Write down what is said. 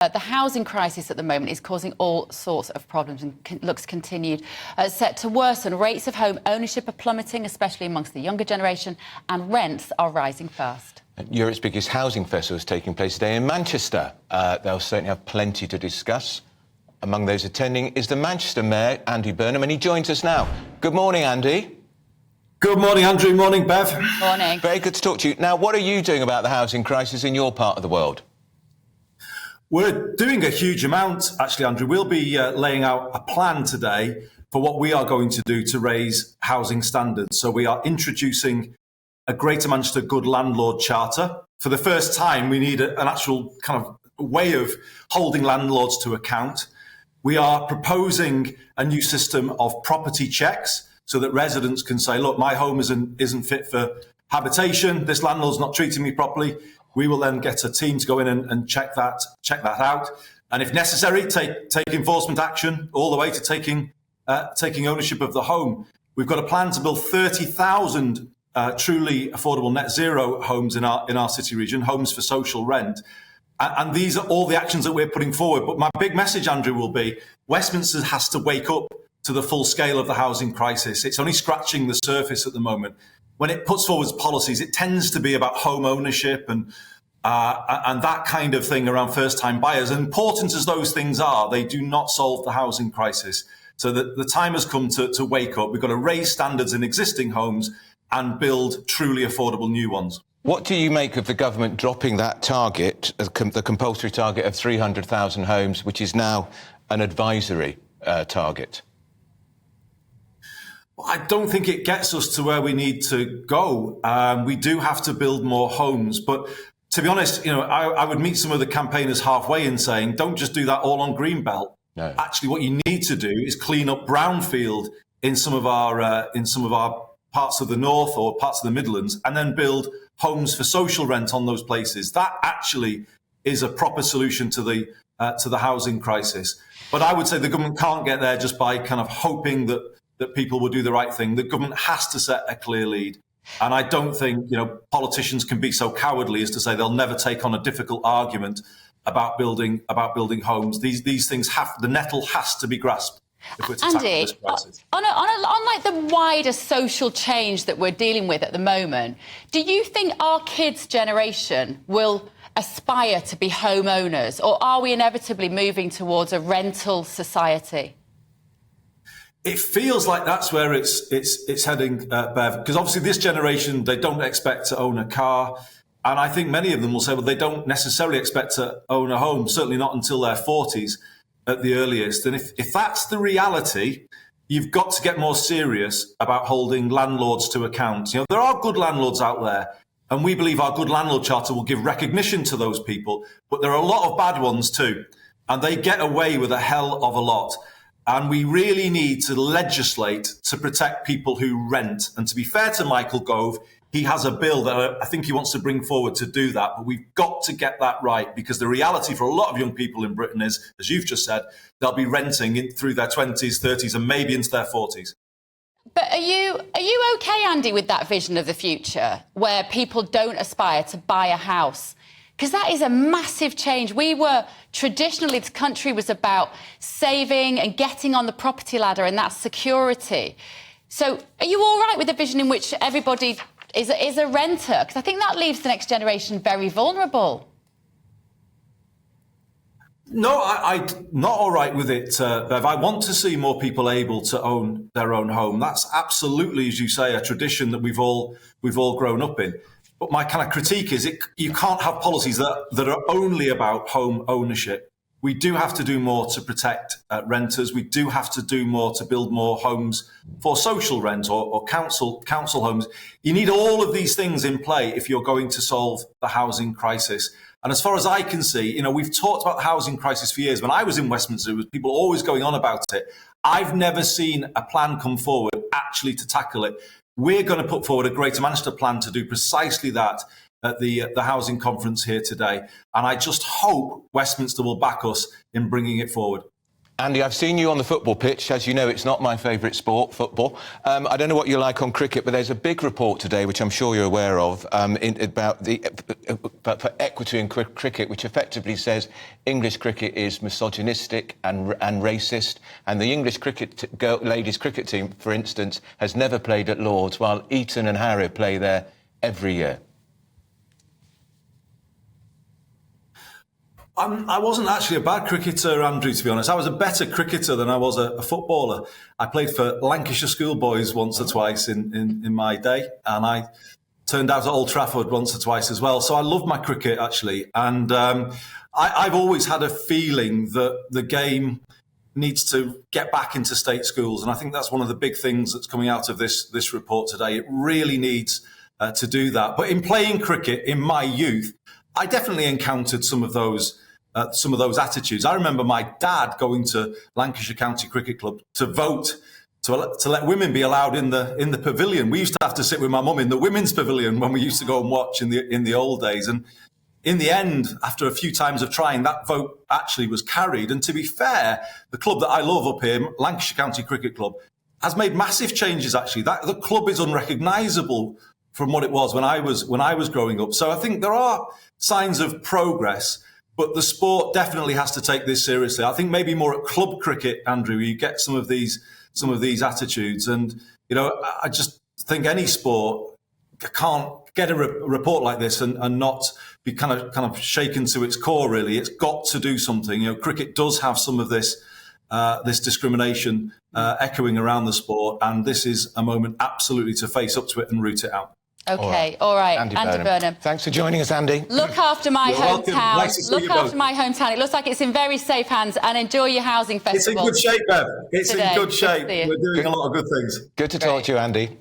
The housing crisis at the moment is causing all sorts of problems and looks continued set to worsen. Rates of home ownership are plummeting, especially amongst the younger generation, and rents are rising fast. Europe's biggest housing festival is taking place today in Manchester. They'll certainly have plenty to discuss. Among those attending is the Manchester Mayor, Andy Burnham, and he joins us now. Good morning, Andy. Good morning, Andrew. Morning, Bev. Morning. Very good to talk to you. Now, what are you doing about the housing crisis in your part of the world? We're doing a huge amount, actually, Andrew. We'll be laying out a plan today for what we are going to do to raise housing standards. So we are introducing a Greater Manchester Good Landlord Charter. For the first time, we need an actual kind of way of holding landlords to account. We are proposing a new system of property checks so that residents can say, look, my home isn't fit for habitation. This landlord's not treating me properly. We will then get a team to go in and check that out. And if necessary, take enforcement action all the way to taking ownership of the home. We've got a plan to build 30,000 truly affordable net zero homes in our city region, homes for social rent. And these are all the actions that we're putting forward. But my big message, Andrew, will be Westminster has to wake up to the full scale of the housing crisis. It's only scratching the surface at the moment. When it puts forward policies, it tends to be about home ownership and that kind of thing around first-time buyers. And important as those things are, they do not solve the housing crisis. So the time has come to wake up. We've got to raise standards in existing homes and build truly affordable new ones. What do you make of the government dropping that target, the compulsory target of 300,000 homes, which is now an advisory target? I don't think it gets us to where we need to go. We do have to build more homes. But to be honest, I would meet some of the campaigners halfway in saying, don't just do that all on Greenbelt. No. Actually, what you need to do is clean up brownfield in some of our parts of the north or parts of the Midlands, and then build homes for social rent on those places. That actually is a proper solution to the housing crisis. But I would say the government can't get there just by kind of hoping that people will do the right thing. The government has to set a clear lead. And I don't think, politicians can be so cowardly as to say they'll never take on a difficult argument about building homes. These things the nettle has to be grasped if we're to tackle this crisis. On like the wider social change that we're dealing with at the moment, do you think our kids' generation will aspire to be homeowners, or are we inevitably moving towards a rental society? It feels like that's where it's heading, Bev, because obviously this generation, they don't expect to own a car. And I think many of them will say, well, they don't necessarily expect to own a home, certainly not until their 40s at the earliest. And if that's the reality, you've got to get more serious about holding landlords to account. There are good landlords out there, and we believe our Good Landlord Charter will give recognition to those people. But there are a lot of bad ones too, and they get away with a hell of a lot. And we really need to legislate to protect people who rent. And to be fair to Michael Gove, he has a bill that I think he wants to bring forward to do that. But we've got to get that right, because the reality for a lot of young people in Britain is, as you've just said, they'll be renting through their 20s, 30s and maybe into their 40s. But are you OK, Andy, with that vision of the future where people don't aspire to buy a house? Because that is a massive change. Traditionally, this country was about saving and getting on the property ladder, and that's security. So are you all right with a vision in which everybody is a renter? Because I think that leaves the next generation very vulnerable. No, I'm not all right with it, Bev. I want to see more people able to own their own home. That's absolutely, as you say, a tradition that we've all grown up in. But my kind of critique is you can't have policies that are only about home ownership. We do have to do more to protect renters. We do have to do more to build more homes for social rent or council homes. You need all of these things in play if you're going to solve the housing crisis. And as far as I can see, we've talked about the housing crisis for years. When I was in Westminster, there was people always going on about it. I've never seen a plan come forward actually to tackle it. We're going to put forward a Greater Manchester plan to do precisely that at the housing conference here today. And I just hope Westminster will back us in bringing it forward. Andy, I've seen you on the football pitch. As you know, it's not my favourite sport, football. I don't know what you like on cricket, but there's a big report today, which I'm sure you're aware of, about for equity in cricket, which effectively says English cricket is misogynistic and racist, and the English ladies cricket team, for instance, has never played at Lord's, while Eton and Harrow play there every year. I wasn't actually a bad cricketer, Andrew, to be honest. I was a better cricketer than I was a footballer. I played for Lancashire schoolboys once or twice in my day, and I turned out at Old Trafford once or twice as well. So I love my cricket, actually. And I've always had a feeling that the game needs to get back into state schools. And I think that's one of the big things that's coming out of this report today. It really needs to do that. But in playing cricket in my youth, I definitely encountered some of those attitudes. I remember my dad going to Lancashire County Cricket Club to vote to let women be allowed in the pavilion. We used to have to sit with my mum in the women's pavilion when we used to go and watch in the old days. And in the end, after a few times of trying, that vote actually was carried. And to be fair, the club that I love up here, Lancashire County Cricket Club, has made massive changes. Actually, the club is unrecognisable from what it was when I was growing up. So I think there are signs of progress. But the sport definitely has to take this seriously. I think maybe more at club cricket, Andrew, you get some of these attitudes. And, you know, I just think any sport can't get a report like this and not be kind of shaken to its core, really. It's got to do something. You know, cricket does have some of this discrimination echoing around the sport. And this is a moment absolutely to face up to it and root it out. OK, all right. Andy Burnham. Thanks for joining us, Andy. Look after my hometown. Nice Look after my hometown. It looks like it's in very safe hands, and enjoy your housing festival. It's in good shape, Bev. It's today. in good shape. Good We're doing a lot of good things. Good to talk to you, Andy.